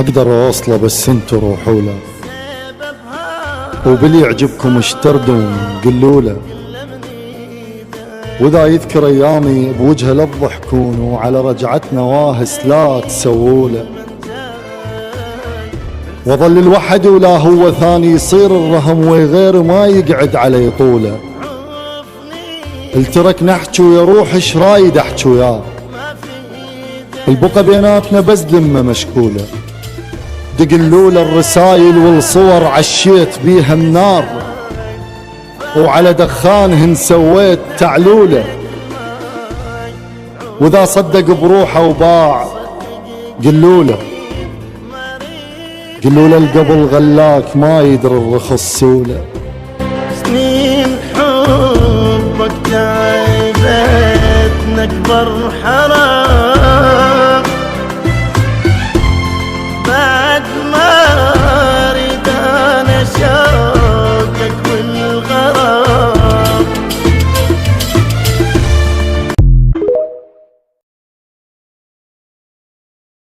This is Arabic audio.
اقدر اوصله بس انتو روحوا له، وباللي يعجبكم اشتردون قلوا له، واذا يذكر ايامي بوجهه لا تضحكون، وعلى رجعتنا واهس لا تسووا له. وظل الوحد ولا هو ثاني، يصير الرهم وغير ما يقعد علي طوله. الترك نحكي ويا روح ايش رايد احكي وياه، البقى بيناتنا بس ذمه مشكوله. دقلوا له الرسايل والصور عشيت بيها النار، وعلى دخانهن سويت تعلوله. واذا صدق بروحه وباع قلوا له القبل غلاك ما يدري الرخص سوله. سنين حبك تعبتنا اكبر حرام